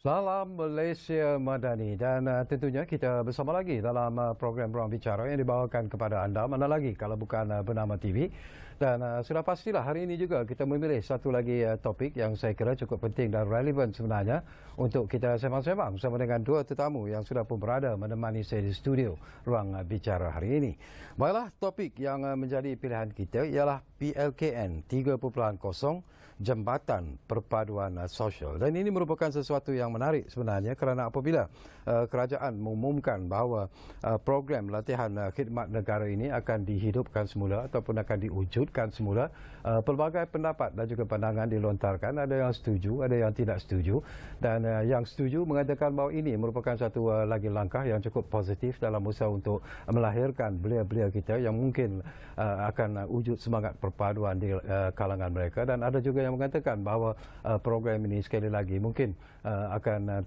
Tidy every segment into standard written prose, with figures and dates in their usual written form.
Salam Malaysia Madani dan tentunya kita bersama lagi dalam program Ruang Bicara yang dibawakan kepada anda, mana lagi kalau bukan Bernama TV. Dan sudah pastilah hari ini juga kita memilih satu lagi topik yang saya kira cukup penting dan relevan sebenarnya untuk kita sembang-sembang bersama dengan dua tetamu yang sudah pun berada menemani saya di studio Ruang Bicara hari ini. Baiklah, topik yang menjadi pilihan kita ialah PLKN 3.0, Jambatan Perpaduan Sosial. Dan ini merupakan sesuatu yang menarik sebenarnya kerana apabila kerajaan mengumumkan bahawa program latihan khidmat negara ini akan dihidupkan semula ataupun akan diwujudkan semula, pelbagai pendapat dan juga pandangan dilontarkan. Ada yang setuju, ada yang tidak setuju. Dan yang setuju mengatakan bahawa ini merupakan satu lagi langkah yang cukup positif dalam usaha untuk melahirkan belia-belia kita yang mungkin akan wujud semangat perpaduan di kalangan mereka. Dan ada juga yang mengatakan bahawa program ini sekali lagi mungkin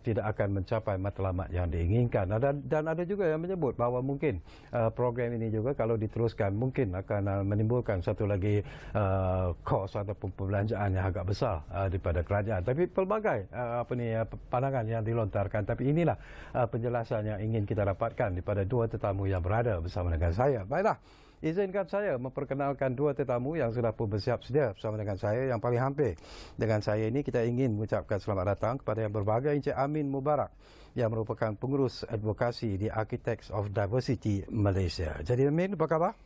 tidak akan mencapai matlamat yang diinginkan. Dan ada juga yang menyebut bahawa mungkin program ini juga kalau diteruskan mungkin akan menimbulkan satu lagi kos ataupun perbelanjaan yang agak besar daripada kerajaan. Tapi pelbagai pandangan yang dilontarkan. Tapi inilah penjelasan yang ingin kita dapatkan daripada dua tetamu yang berada bersama dengan saya. Baiklah. Izinkan saya memperkenalkan dua tetamu yang sudah pun bersiap sedia bersama dengan saya. Yang paling hampir dengan saya ini kita ingin mengucapkan selamat datang kepada yang berbahagia Encik Amin Mubarak yang merupakan pengurus advokasi di Architects of Diversity Malaysia. Jadi Amin, apa khabar?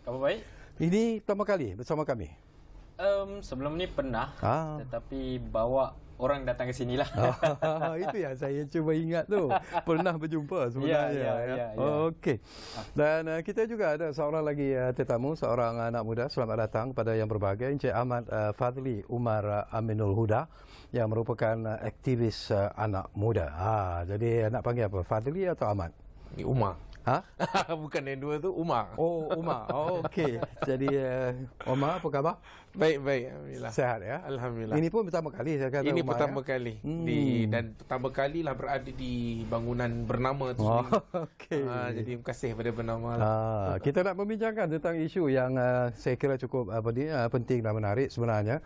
Khabar baik. Ini pertama kali bersama kami. Sebelum ni pernah, tetapi bawa orang datang ke sini lah. Itu yang saya cuba ingat tu. Pernah berjumpa sebenarnya. Ya. Okey. Dan kita juga ada seorang lagi tetamu, seorang anak muda. Selamat datang kepada yang berbahagia Encik Ahmad Fadli Umar Aminul Huda yang merupakan aktivis anak muda. Jadi nak panggil apa? Fadli atau Ahmad? Umar. Bukan yang dua tu, Umar. Oh, Umar. Okey. Jadi Umar, apa khabar? Baik. Alhamdulillah. Sehat ya? Alhamdulillah. Ini pun pertama kali saya kata Ini Umar, pertama kali. Dan pertama kali lah berada di bangunan bernama tu. Okey. Jadi terima kasih pada bernama lah. Kita nak membincangkan tentang isu yang saya kira cukup penting dan menarik sebenarnya.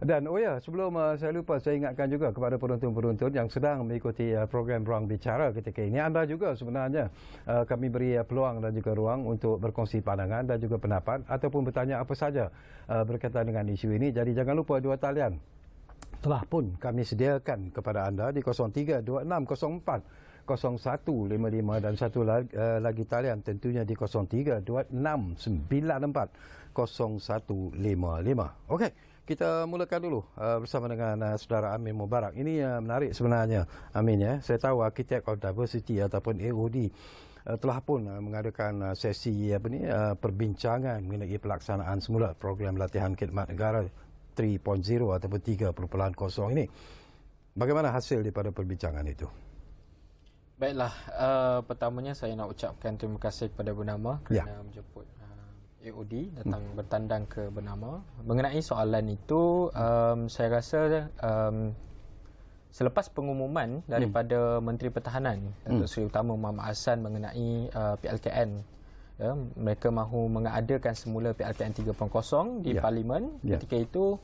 Dan sebelum saya lupa, saya ingatkan juga kepada penonton-penonton yang sedang mengikuti program Ruang Bicara ketika ini. Anda juga sebenarnya kami beri peluang dan juga ruang untuk berkongsi pandangan dan juga pendapat ataupun bertanya apa saja berkaitan dengan isu ini. Jadi jangan lupa dua talian telah pun kami sediakan kepada anda di 032604 0155 dan satu lagi talian tentunya di 032694 0155. Okey. Kita mulakan dulu bersama dengan saudara Amin Mubarak. Ini menarik sebenarnya, Amin ya. Saya tahu Architects of Diversity ataupun AOD telah pun mengadakan sesi perbincangan mengenai pelaksanaan semula program latihan khidmat negara 3.0 ataupun 3.0 ini. Bagaimana hasil daripada perbincangan itu? Baiklah, pertamanya saya nak ucapkan terima kasih kepada Bernama kerana menjemput AOD datang bertandang ke Bernama. Mengenai soalan itu, saya rasa selepas pengumuman daripada Menteri Pertahanan Datuk Seri Utama Muhammad Hassan mengenai PLKN, mereka mahu mengadakan semula PLKN 3.0 di Parlimen. Ketika itu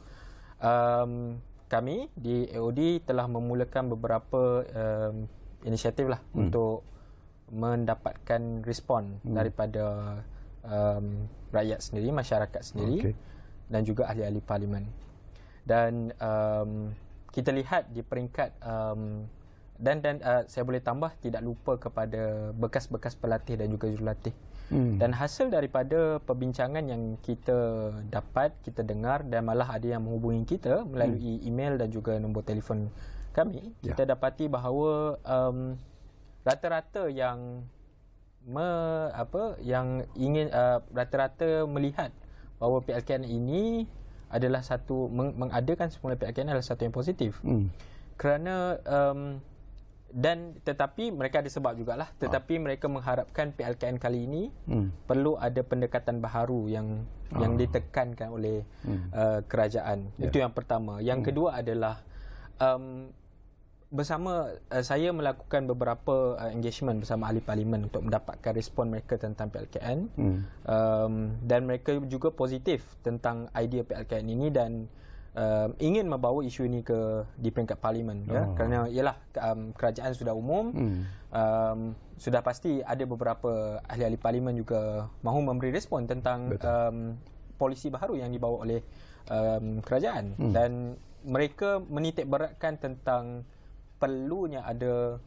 kami di AOD telah memulakan beberapa inisiatif lah untuk mendapatkan respon daripada rakyat sendiri, masyarakat sendiri dan juga ahli-ahli parlimen. Dan kita lihat di peringkat dan saya boleh tambah tidak lupa kepada bekas-bekas pelatih dan juga jurulatih. Dan hasil daripada perbincangan yang kita dapat, kita dengar dan malah ada yang menghubungi kita melalui email dan juga nombor telefon kami, kita dapati bahawa rata-rata yang ingin rata-rata melihat bahawa PLKN ini adalah mengadakan semula PLKN adalah satu yang positif. Kerana tetapi mereka ada sebab jugalah, tetapi mereka mengharapkan PLKN kali ini perlu ada pendekatan baharu yang ditekankan oleh kerajaan. Itu yang pertama. Yang kedua adalah bersama saya melakukan beberapa engagement bersama ahli parlimen untuk mendapatkan respon mereka tentang PLKN dan mereka juga positif tentang idea PLKN ini dan ingin membawa isu ini di peringkat parlimen kerana ialah kerajaan sudah umum, sudah pasti ada beberapa ahli-ahli parlimen juga mahu memberi respon tentang polisi baru yang dibawa oleh kerajaan dan mereka menitik beratkan tentang perlunya ada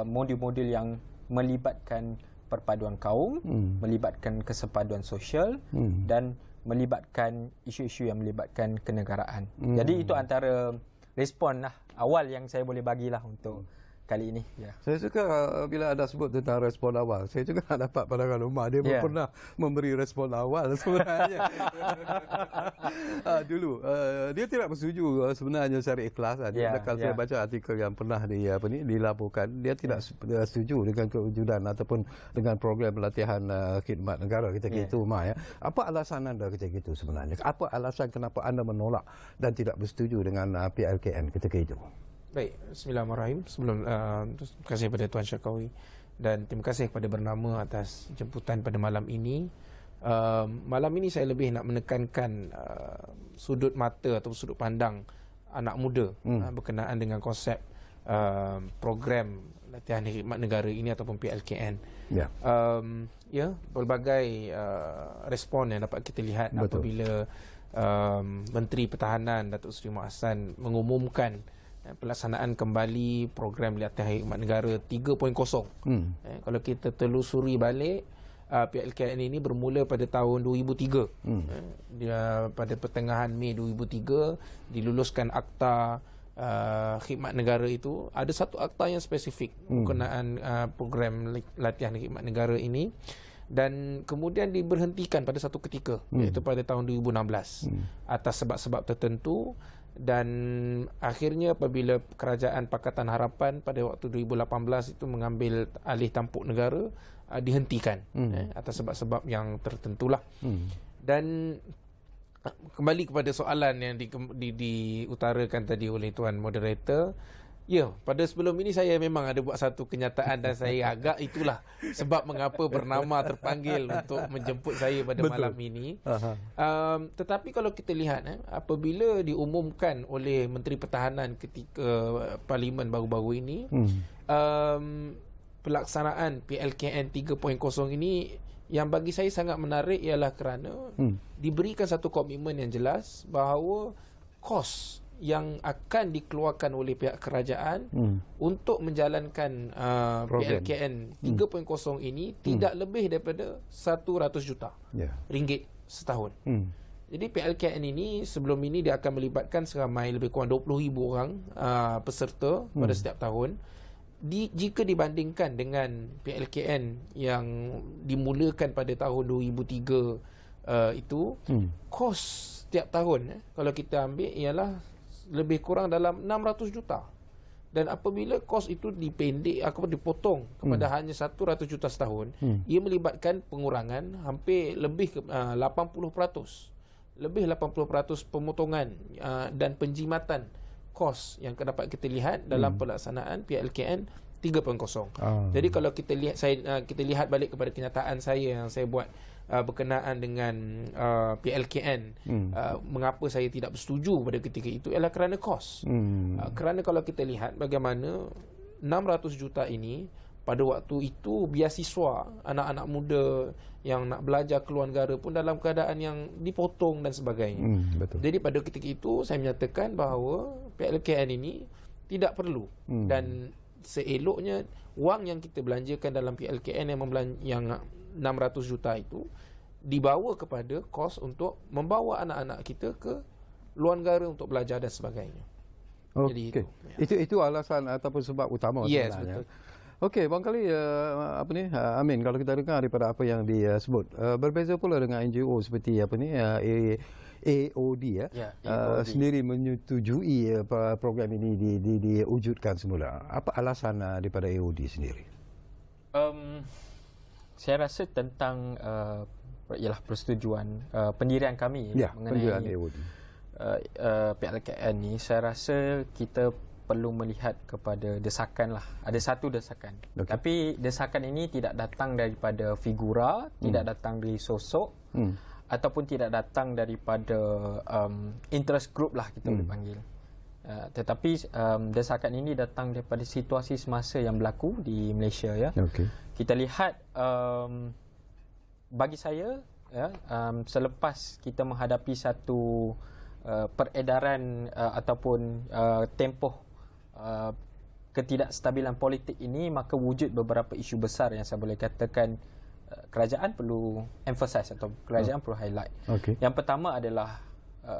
modul-modul yang melibatkan perpaduan kaum, melibatkan kesepaduan sosial dan melibatkan isu-isu yang melibatkan kenegaraan. Jadi itu antara respon awal yang saya boleh bagilah untuk kali ini. Saya suka bila ada sebut tentang respon awal. Saya juga dapat pandangan Umar. Dia pun pernah memberi respon awal sebenarnya. Dulu dia tidak bersetuju sebenarnya secara ikhlas. Kalau saya baca artikel yang pernah dilaporkan, dia tidak setuju dengan kewujudan ataupun dengan program pelatihan khidmat negara ketika itu, Umar. Apa alasan anda ketika itu sebenarnya? Apa alasan kenapa anda menolak dan tidak bersetuju dengan PLKN ketika itu? Baik, bismillahirrahmanirrahim. Terima kasih kepada Tuan Syarkawi dan terima kasih kepada Bernama atas jemputan pada malam ini. Malam ini saya lebih nak menekankan sudut mata atau sudut pandang anak muda berkenaan dengan konsep program latihan khidmat negara ini ataupun PLKN. Pelbagai respon yang dapat kita lihat apabila Menteri Pertahanan Datuk Seri Mat Hassan mengumumkan pelaksanaan kembali program latihan khidmat negara 3.0. Kalau kita telusuri balik, PLKN ini bermula pada tahun 2003. Pada pertengahan Mei 2003 diluluskan akta khidmat negara itu. Ada satu akta yang spesifik berkenaan program latihan khidmat negara ini dan kemudian diberhentikan pada satu ketika, iaitu pada tahun 2016 atas sebab-sebab tertentu. Dan akhirnya apabila Kerajaan Pakatan Harapan pada waktu 2018 itu mengambil alih tampuk negara, dihentikan atas sebab-sebab yang tertentulah. Dan kembali kepada soalan yang diutarakan tadi oleh Tuan Moderator, pada sebelum ini saya memang ada buat satu kenyataan dan saya agak itulah sebab mengapa Bernama terpanggil untuk menjemput saya pada malam ini. Tetapi kalau kita lihat apabila diumumkan oleh Menteri Pertahanan ketika Parlimen baru-baru ini, pelaksanaan PLKN 3.0 ini yang bagi saya sangat menarik ialah kerana diberikan satu komitmen yang jelas bahawa kos yang akan dikeluarkan oleh pihak kerajaan untuk menjalankan PLKN 3.0 ini tidak lebih daripada 100 juta ringgit setahun. Jadi PLKN ini sebelum ini dia akan melibatkan seramai lebih kurang 20,000 orang peserta pada setiap tahun. Jika dibandingkan dengan PLKN yang dimulakan pada tahun 2003 itu, kos setiap tahun kalau kita ambil ialah lebih kurang dalam 600 juta. Dan apabila kos itu dipotong kepada hanya 100 juta setahun, ia melibatkan pengurangan hampir lebih 80%. Lebih 80% pemotongan dan penjimatan kos yang dapat kita lihat dalam pelaksanaan PLKN 3.0. Jadi kalau kita lihat balik kepada kenyataan saya yang saya buat berkenaan dengan PLKN, mengapa saya tidak bersetuju pada ketika itu ialah kerana kos. Kerana kalau kita lihat bagaimana 600 juta ini pada waktu itu beasiswa anak-anak muda yang nak belajar keluar negara pun dalam keadaan yang dipotong dan sebagainya. Jadi pada ketika itu saya menyatakan bahawa PLKN ini tidak perlu dan seeloknya wang yang kita belanjakan dalam PLKN yang 600 juta itu dibawa kepada kos untuk membawa anak-anak kita ke luar negara untuk belajar dan sebagainya. Jadi itu alasan ataupun sebab utama sebenarnya. Betul. Okey, barangkali Amin, kalau kita dengar daripada apa yang disebut, berbeza pula dengan NGO seperti AOD sendiri menyetujui program ini diwujudkan semula. Apa alasan daripada AOD sendiri? Saya rasa tentang ialah persetujuan pendirian kami mengenai AOD. PLKN ni, saya rasa kita perlu melihat kepada desakan lah. Ada satu desakan. Tapi desakan ini tidak datang daripada figura, tidak datang dari sosok ataupun tidak datang daripada interest group lah kita boleh panggil. Tetapi desakan ini datang daripada situasi semasa yang berlaku di Malaysia ya. Okey. Kita lihat bagi saya ya, selepas kita menghadapi satu peredaran ataupun tempoh ketidakstabilan politik ini, maka wujud beberapa isu besar yang saya boleh katakan kerajaan perlu emphasize atau kerajaan perlu highlight. Okay. Yang pertama adalah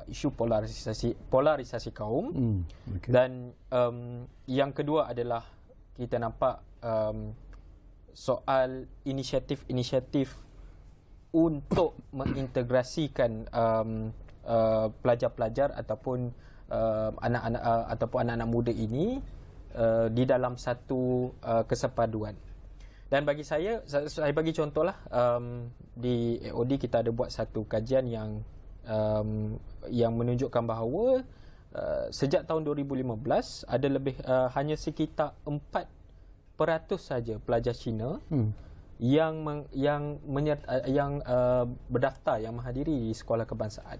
isu polarisasi kaum, okay. dan yang kedua adalah kita nampak soal inisiatif untuk mengintegrasikan pelajar-pelajar ataupun anak-anak muda ini di dalam satu kesepaduan. Dan bagi saya bagi contohlah, di AOD kita ada buat satu kajian yang menunjukkan bahawa sejak tahun 2015 ada lebih hanya sekitar 4% saja pelajar Cina yang berdaftar, yang menghadiri sekolah kebangsaan.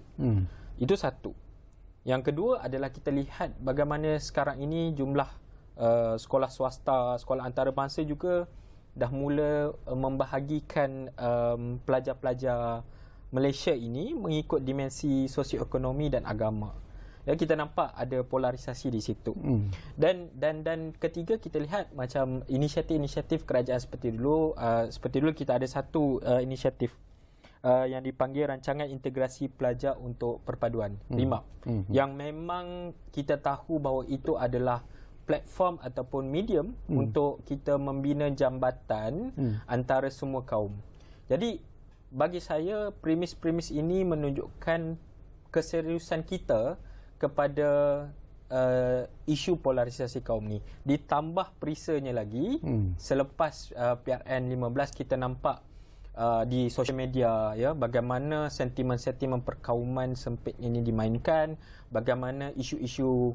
Itu satu. Yang kedua adalah kita lihat bagaimana sekarang ini jumlah sekolah swasta, sekolah antarabangsa juga dah mula membahagikan pelajar-pelajar Malaysia ini mengikut dimensi sosioekonomi dan agama. Ya, kita nampak ada polarisasi di situ. Dan ketiga, kita lihat macam inisiatif-inisiatif kerajaan seperti dulu kita ada satu inisiatif yang dipanggil Rancangan Integrasi Pelajar untuk Perpaduan, RIMAP, yang memang kita tahu bahawa itu adalah platform ataupun medium untuk kita membina jambatan antara semua kaum. Jadi bagi saya premis-premis ini menunjukkan keseriusan kita kepada isu polarisasi kaum ni. Ditambah perisanya lagi selepas PRN 15 kita nampak di sosial media ya, bagaimana sentimen-sentimen perkauman sempit ini dimainkan, bagaimana isu-isu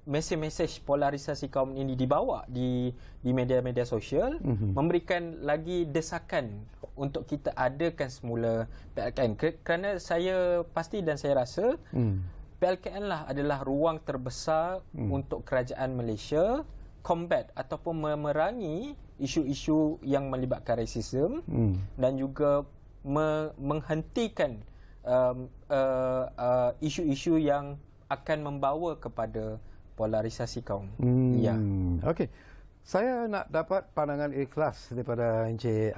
mesej-mesej polarisasi kaum ini dibawa di media-media sosial, memberikan lagi desakan untuk kita adakan semula PLKN. Kerana saya pasti dan saya rasa PLKN lah adalah ruang terbesar untuk kerajaan Malaysia combat ataupun memerangi isu-isu yang melibatkan rasisme dan juga menghentikan isu-isu yang akan membawa kepada polarisasi kaum. Ya. Okey. Saya nak dapat pandangan ikhlas daripada Encik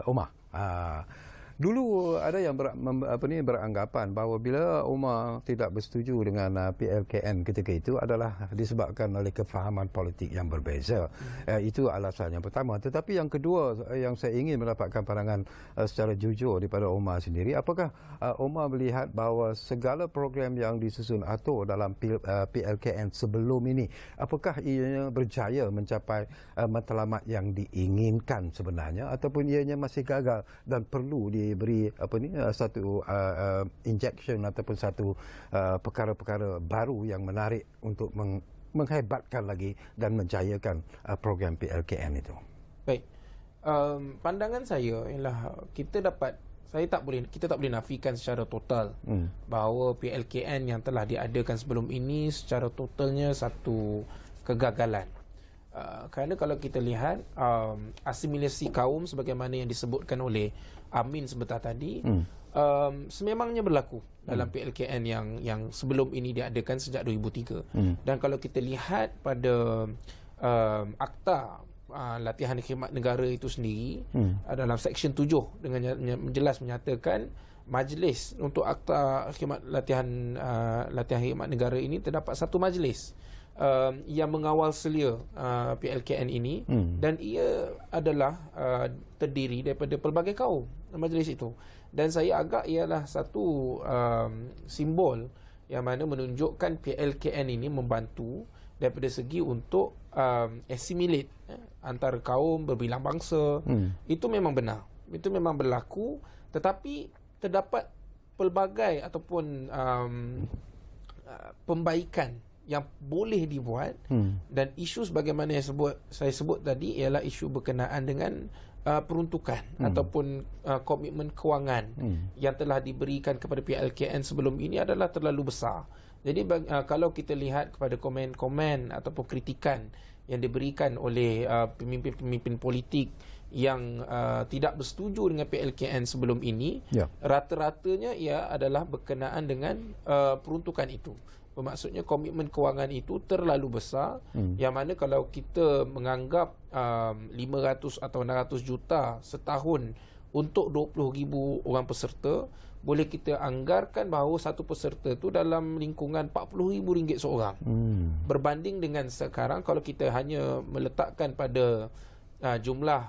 Omar. Dulu ada yang beranggapan bahawa bila Omar tidak bersetuju dengan PLKN ketika itu adalah disebabkan oleh kefahaman politik yang berbeza. Itu alasan yang pertama. Tetapi yang kedua yang saya ingin mendapatkan pandangan secara jujur daripada Omar sendiri, apakah Omar melihat bahawa segala program yang disusun atau dalam PLKN sebelum ini, apakah ianya berjaya mencapai matlamat yang diinginkan sebenarnya, ataupun ianya masih gagal dan perlu diberi satu injection ataupun satu perkara-perkara baru yang menarik untuk menghebatkan lagi dan menjayakan program PLKN itu? Baik. Pandangan saya ialah kita tak boleh nafikan secara total bahawa PLKN yang telah diadakan sebelum ini secara totalnya satu kegagalan. Kerana kalau kita lihat asimilasi kaum sebagaimana yang disebutkan oleh Amin sebentar tadi, sememangnya berlaku dalam PLKN yang sebelum ini diadakan sejak 2003. Dan kalau kita lihat pada akta latihan khidmat negara itu sendiri, dalam seksyen 7 dengan jelas menyatakan majlis untuk akta latihan khidmat negara ini terdapat satu majlis yang mengawal selia PLKN ini, dan ia adalah terdiri daripada pelbagai kaum majlis itu. Dan saya agak ialah satu simbol yang mana menunjukkan PLKN ini membantu daripada segi untuk assimilate antara kaum berbilang bangsa. Itu memang benar, itu memang berlaku, tetapi terdapat pelbagai ataupun pembaikan yang boleh dibuat, dan isu sebagaimana yang saya sebut tadi ialah isu berkenaan dengan peruntukan ataupun komitmen kewangan yang telah diberikan kepada pihak LKN sebelum ini adalah terlalu besar. Jadi kalau kita lihat kepada komen-komen ataupun kritikan yang diberikan oleh pemimpin-pemimpin politik yang tidak bersetuju dengan PLKN sebelum ini, rata-ratanya ia adalah berkenaan dengan peruntukan itu. Bermaksudnya komitmen kewangan itu terlalu besar, yang mana kalau kita menganggap 500 atau 600 juta setahun untuk 20,000 orang peserta, boleh kita anggarkan bahawa satu peserta itu dalam lingkungan RM40,000 seorang. Berbanding dengan sekarang kalau kita hanya meletakkan pada jumlah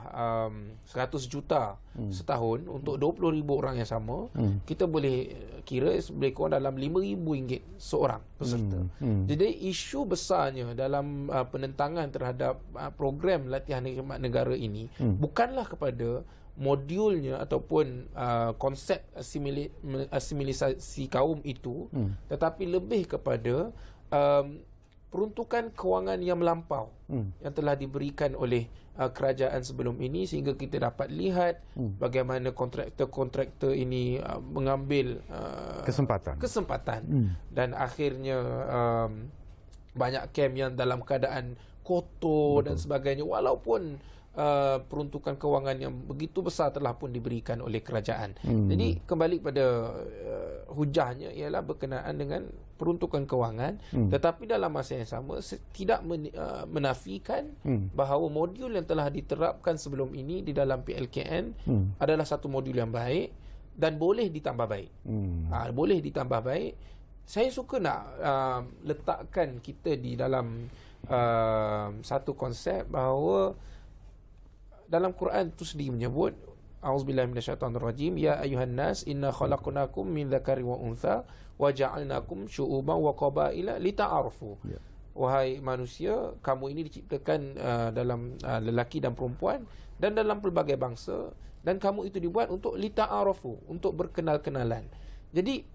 100 juta setahun untuk 20,000 orang yang sama, kita boleh kira lebih kurang dalam RM5,000 seorang peserta. Jadi isu besarnya dalam penentangan terhadap program latihan khidmat negara ini bukanlah kepada modulnya ataupun konsep asimilisasi kaum itu, tetapi lebih kepada peruntukan kewangan yang melampau yang telah diberikan oleh kerajaan sebelum ini, sehingga kita dapat lihat bagaimana kontraktor-kontraktor ini mengambil kesempatan dan akhirnya banyak kem yang dalam keadaan kotor dan sebagainya, walaupun peruntukan kewangan yang begitu besar telah pun diberikan oleh kerajaan. Jadi kembali pada hujahnya ialah berkenaan dengan peruntukan kewangan, tetapi dalam masa yang sama tidak menafikan bahawa modul yang telah diterapkan sebelum ini di dalam PLKN adalah satu modul yang baik dan boleh ditambah baik. Boleh ditambah baik. Saya suka nak letakkan kita di dalam satu konsep bahawa dalam Quran itu sendiri menyebut, A'udzubillahi minasyaitonirrajim, ya ayuhan nas inna khalaqnakum min dzakarin wa untha wa ja'alnakum syu'uban wa qabaila lita'arafu. Wahai manusia, kamu ini diciptakan dalam lelaki dan perempuan dan dalam pelbagai bangsa, dan kamu itu dibuat untuk lita'arafu, untuk berkenal-kenalan. Jadi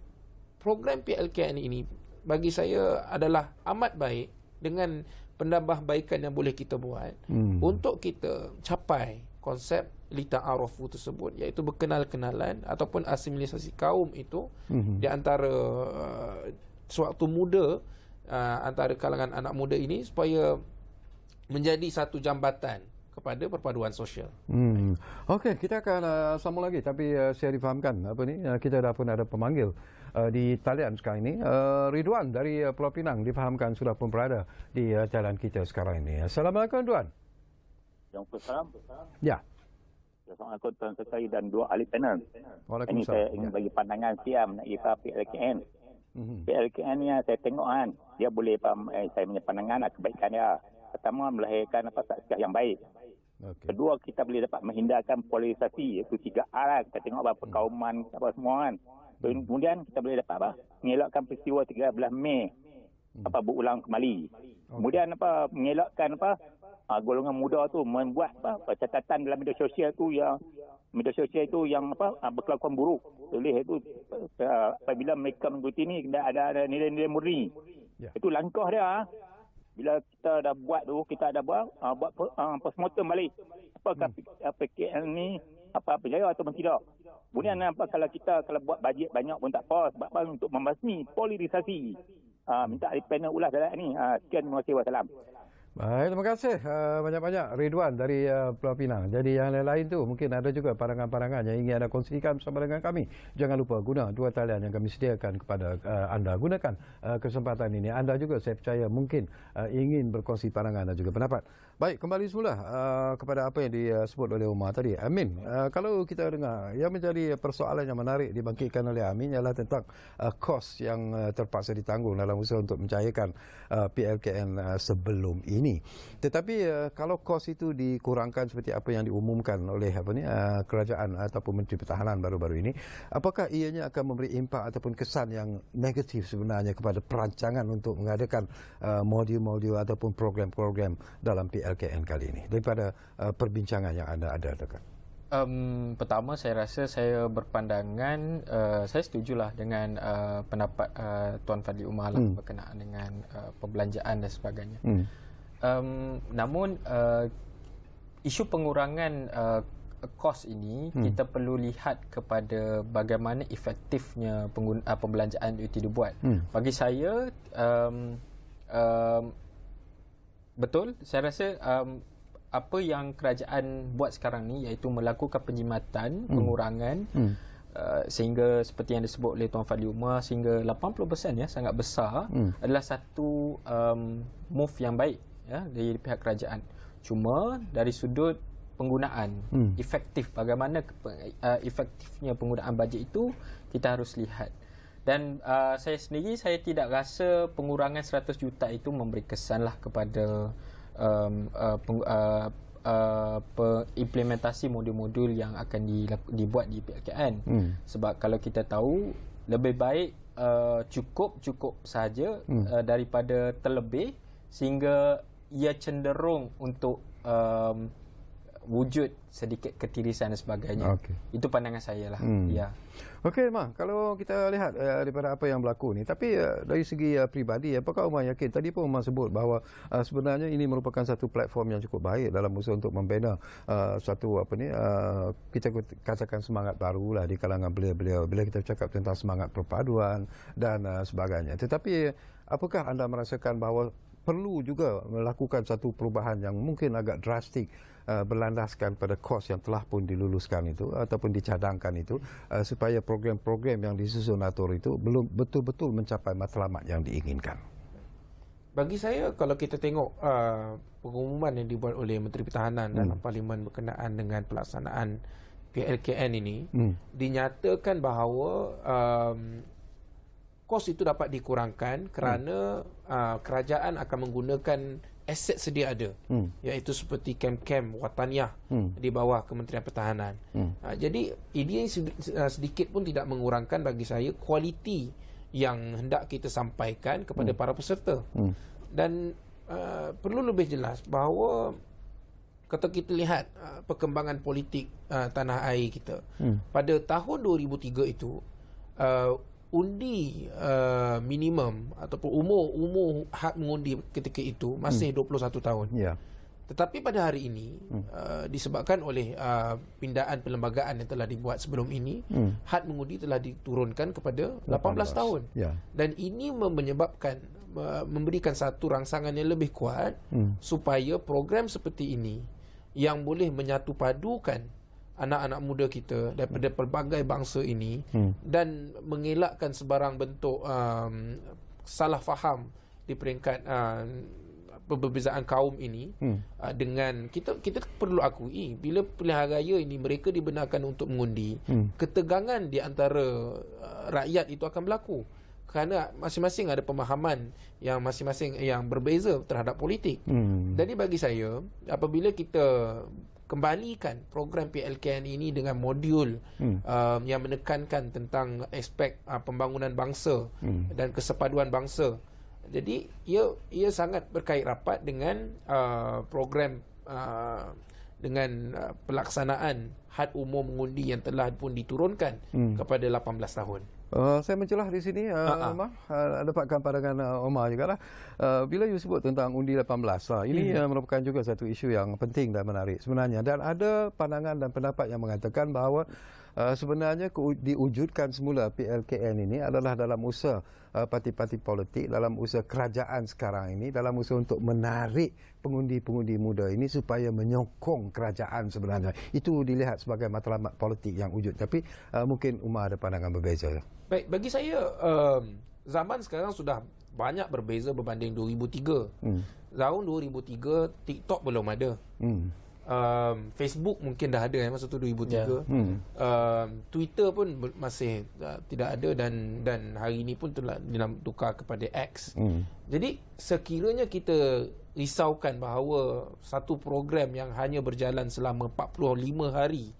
program PLKN ini bagi saya adalah amat baik dengan penambahbaikan yang boleh kita buat untuk kita capai konsep lita'arafu tersebut, iaitu berkenal-kenalan ataupun asimilisasi kaum itu di antara sewaktu muda, antara kalangan anak muda ini, supaya menjadi satu jambatan kepada perpaduan sosial. Okey, kita akan sambung lagi, tapi saya difahamkan kita dah pun ada pemanggil di talian sekarang ini. Ridwan dari Pulau Pinang difahamkan sudah pun berada di jalan kita sekarang ini. Assalamualaikum Ridwan. Waalaikumsalam. Ya. Assalamualaikum Tuan Sekretari dan dua ahli panel. Ini saya ingin bagi pandangan siam mengenai PLKN. PLKN ni saya tengok kan, dia boleh saya punya pandangan kebaikan dia. Pertama, melahirkan saksiah yang baik. Kedua, kita boleh dapat menghindarkan polarisasi, iaitu 3A lah. Kita tengok perkauman semua kan. Kemudian kita boleh dapat mengelakkan peristiwa 13 Mei berulang kembali. Kemudian mengelakkan golongan muda tu membuat catatan dalam media sosial tu yang berkelakuan buruk. Oleh itu apabila mereka mengikuti ni ada nilai-nilai murni. Itu langkah dia. Bila kita dah buat tu, kita ada buat postmortem balik. Apakah PKN ni berjaya atau tidak. Kemudian kalau buat bajet banyak pun tak apa, sebab untuk membasmi polarisasi. Minta ahli panel ulas dalam ni. Sekian, terima kasih, wassalam. Baik, terima kasih banyak-banyak Ridwan dari Pulau Pinang. Jadi yang lain-lain tu mungkin ada juga pandangan-pandangan yang ingin anda kongsikan bersama dengan kami. Jangan lupa guna dua talian yang kami sediakan kepada anda. Gunakan kesempatan ini. Anda juga saya percaya mungkin ingin berkongsi pandangan dan juga pendapat. Baik, kembali semula kepada apa yang disebut oleh Umar tadi. Amin, kalau kita dengar yang menjadi persoalan yang menarik dibangkitkan oleh Amin ialah tentang kos yang terpaksa ditanggung dalam usaha untuk mencairkan PLKN sebelum ini. Tetapi kalau kos itu dikurangkan seperti apa yang diumumkan oleh kerajaan ataupun Menteri Pertahanan baru-baru ini, apakah ianya akan memberi impak ataupun kesan yang negatif sebenarnya kepada perancangan untuk mengadakan modul-modul ataupun program-program dalam PLKN kali ini daripada perbincangan yang anda ada dekat? Pertama, saya rasa saya berpandangan, saya setujulah dengan pendapat Tuan Fadli Umar lah berkenaan dengan perbelanjaan dan sebagainya. Namun isu pengurangan kos ini kita perlu lihat kepada bagaimana efektifnya perbelanjaan itu dibuat. Bagi saya betul, saya rasa apa yang kerajaan buat sekarang ni iaitu melakukan penjimatan, pengurangan sehingga seperti yang disebut oleh Tuan Fadli Umar sehingga 80% ya, sangat besar, adalah satu move yang baik ya dari pihak kerajaan. Cuma dari sudut penggunaan efektif, bagaimana efektifnya penggunaan bajet itu kita harus lihat. Dan saya sendiri, saya tidak rasa pengurangan 100 juta itu memberi kesanlah kepada implementasi modul-modul yang akan dibuat di PLKN. Sebab kalau kita tahu, lebih baik cukup sahaja daripada terlebih sehingga ia cenderung untuk wujud sedikit ketirisan dan sebagainya. Itu pandangan saya lah. Ya. Okey, Umar, kalau kita lihat daripada apa yang berlaku ni, tapi dari segi peribadi, apakah Umar yakin, tadi pun Umar sebut bahawa sebenarnya ini merupakan satu platform yang cukup baik dalam usaha untuk membina satu kita katakan semangat barulah di kalangan beliau-beliau bila kita cakap tentang semangat perpaduan dan sebagainya. Tetapi apakah anda merasakan bahawa perlu juga melakukan satu perubahan yang mungkin agak drastik berlandaskan pada kos yang telah pun diluluskan itu ataupun dicadangkan itu supaya program-program yang disusun atur itu belum betul-betul mencapai matlamat yang diinginkan? Bagi saya, kalau kita tengok pengumuman yang dibuat oleh Menteri Pertahanan dalam Parlimen berkenaan dengan pelaksanaan PLKN ini, dinyatakan bahawa kos itu dapat dikurangkan kerana kerajaan akan menggunakan aset sedia ada, iaitu seperti kem-kem wataniah di bawah Kementerian Pertahanan. Jadi ini sedikit pun tidak mengurangkan bagi saya kualiti yang hendak kita sampaikan kepada para peserta. Dan perlu lebih jelas bahawa kalau kita lihat perkembangan politik tanah air kita, pada tahun 2003 itu undi minimum ataupun umur hak mengundi ketika itu masih 21 tahun. Tetapi pada hari ini disebabkan oleh pindaan perlembagaan yang telah dibuat sebelum ini, had mengundi telah diturunkan kepada 18 tahun. Dan ini menyebabkan memberikan satu rangsangan yang lebih kuat supaya program seperti ini yang boleh menyatu padukan anak-anak muda kita daripada pelbagai bangsa ini dan mengelakkan sebarang bentuk salah faham di peringkat perbezaan kaum ini. Dengan kita perlu akui, bila pilihan raya ini mereka dibenarkan untuk mengundi, ketegangan di antara rakyat itu akan berlaku kerana masing-masing ada pemahaman yang masing-masing yang berbeza terhadap politik. Jadi bagi saya, apabila kita kembalikan program PLKN ini dengan modul yang menekankan tentang aspek pembangunan bangsa dan kesepaduan bangsa, jadi ia sangat berkait rapat dengan program dengan pelaksanaan had umur mengundi yang telah pun diturunkan kepada 18 tahun. Saya mencelah di sini, Omar, dapatkan pandangan Omar juga lah. Bila you sebut tentang undi 18, ini merupakan juga satu isu yang penting dan menarik sebenarnya. Dan ada pandangan dan pendapat yang mengatakan bahawa sebenarnya diwujudkan semula PLKN ini adalah dalam usaha parti-parti politik, dalam usaha kerajaan sekarang ini, dalam usaha untuk menarik pengundi-pengundi muda ini supaya menyokong kerajaan sebenarnya. Itu dilihat sebagai matlamat politik yang wujud. Tapi mungkin Umar ada pandangan berbeza. Baik, bagi saya zaman sekarang sudah banyak berbeza berbanding 2003. Tahun 2003 TikTok belum ada. Facebook mungkin dah ada masa tu 2003. Twitter pun masih tidak ada dan hari ini pun telah tukar kepada X. Jadi sekiranya kita risaukan bahawa satu program yang hanya berjalan selama 45 hari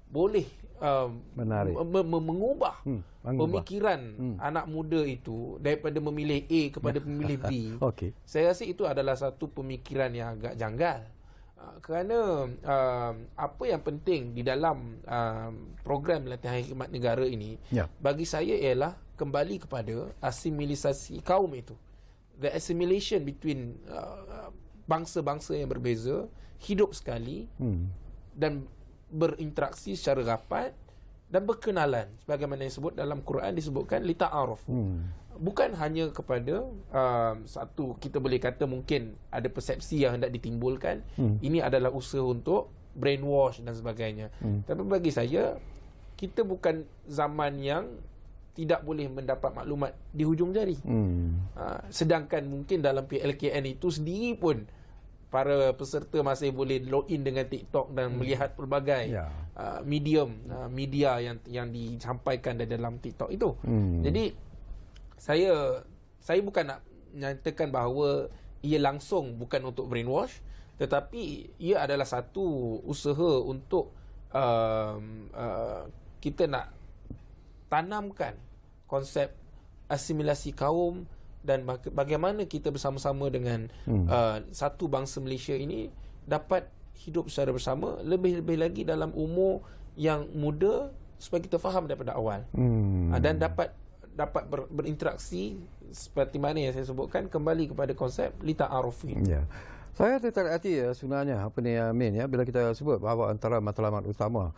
boleh mengubah pemikiran anak muda itu daripada memilih A kepada memilih B. Saya rasa itu adalah satu pemikiran yang agak janggal. Kerana apa yang penting di dalam program latihan khidmat negara ini, bagi saya ialah kembali kepada asimilisasi kaum itu. The assimilation between bangsa-bangsa yang berbeza hidup sekali dan berinteraksi secara rapat dan berkenalan, sebagaimana yang disebut dalam Quran, disebutkan lita'arufu. Bukan hanya kepada satu, kita boleh kata mungkin ada persepsi yang hendak ditimbulkan, ini adalah usaha untuk brainwash dan sebagainya. Tapi bagi saya, kita bukan zaman yang tidak boleh mendapat maklumat di hujung jari. Sedangkan mungkin dalam PLKN itu sendiri pun para peserta masih boleh login dengan TikTok dan melihat pelbagai media yang disampaikan dalam TikTok itu. Jadi saya bukan nak nyatakan bahawa ia langsung bukan untuk brainwash, tetapi ia adalah satu usaha untuk kita nak tanamkan konsep asimilasi kaum dan bagaimana kita bersama-sama dengan satu bangsa Malaysia ini dapat hidup secara bersama, lebih-lebih lagi dalam umur yang muda, supaya kita faham daripada awal dan dapat berinteraksi seperti mana yang saya sebutkan, kembali kepada konsep lita'arufi. Saya tertarik hati sebenarnya apa ni Amin, bila kita sebut bahawa antara matlamat utama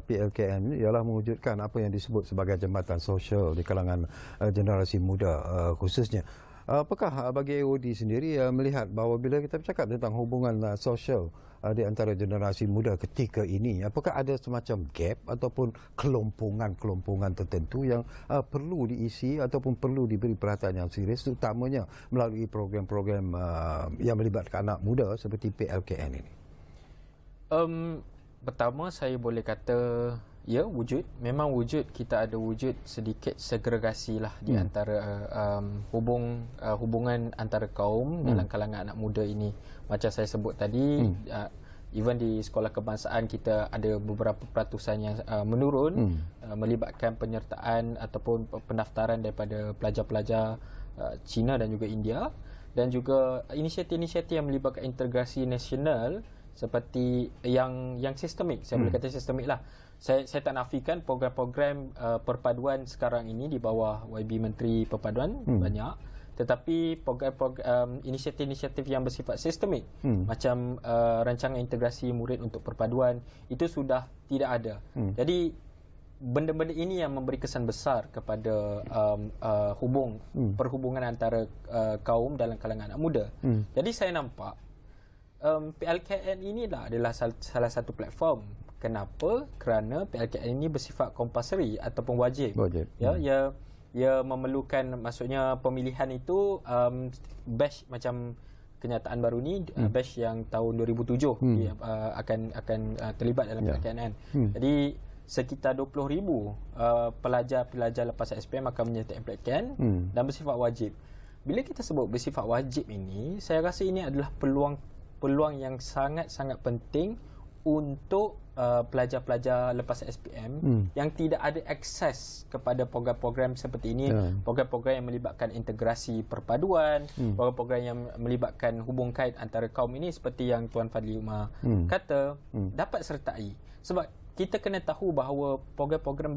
PLKN ialah mewujudkan apa yang disebut sebagai jambatan sosial di kalangan generasi muda khususnya. Apakah bagi AOD sendiri melihat bahawa bila kita bercakap tentang hubungan sosial di antara generasi muda ketika ini, apakah ada semacam gap ataupun kelompongan tertentu yang perlu diisi ataupun perlu diberi perhatian yang serius, terutamanya melalui program-program yang melibatkan anak muda seperti PLKN ini? Pertama, saya boleh kata ya, memang wujud. Kita ada wujud sedikit segregasi lah di antara hubungan antara kaum dalam kalangan anak muda ini. Macam saya sebut tadi, even di sekolah kebangsaan kita ada beberapa peratusan yang menurun, melibatkan penyertaan ataupun pendaftaran daripada pelajar-pelajar Cina dan juga India, dan juga inisiatif-inisiatif yang melibatkan integrasi nasional seperti yang sistemik. Saya boleh kata sistemik lah. Saya tak nafikan program-program perpaduan sekarang ini di bawah YB Menteri Perpaduan banyak, tetapi program inisiatif-inisiatif yang bersifat sistemik macam rancangan integrasi murid untuk perpaduan itu sudah tidak ada. Jadi benda-benda ini yang memberi kesan besar kepada perhubungan antara kaum dalam kalangan anak muda. Jadi saya nampak PLKN inilah adalah salah satu platform. Kenapa? Kerana PLKN ini bersifat compulsory ataupun wajib. Ia memerlukan, maksudnya pemilihan itu batch macam kenyataan baru ni, batch yang tahun 2007 dia akan terlibat dalam PLKN. Jadi sekitar 20,000 pelajar-pelajar lepas SPM akan menyertai PLKN dan bersifat wajib. Bila kita sebut bersifat wajib ini, saya rasa ini adalah peluang yang sangat-sangat penting untuk pelajar-pelajar lepas SPM yang tidak ada akses kepada program-program seperti ini, program-program yang melibatkan integrasi perpaduan, program-program yang melibatkan hubung kait antara kaum ini seperti yang Tuan Fadli Umar kata, dapat sertai. Sebab kita kena tahu bahawa program-program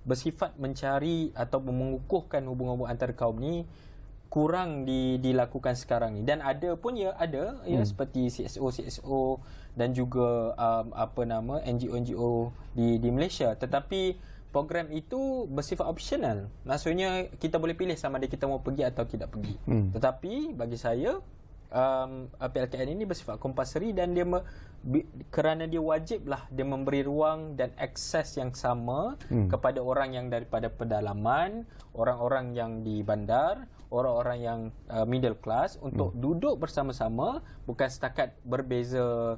bersifat mencari atau mengukuhkan hubungan antara kaum ni kurang dilakukan sekarang ni, dan ada pun ada seperti CSO dan juga NGO di Malaysia, tetapi program itu bersifat optional. Maksudnya kita boleh pilih sama ada kita mau pergi atau tidak pergi. Tetapi bagi saya PLKN ini bersifat compulsory dan kerana dia wajiblah dia memberi ruang dan akses yang sama kepada orang yang daripada pedalaman, orang-orang yang di bandar, orang-orang yang middle class untuk duduk bersama-sama, bukan setakat berbeza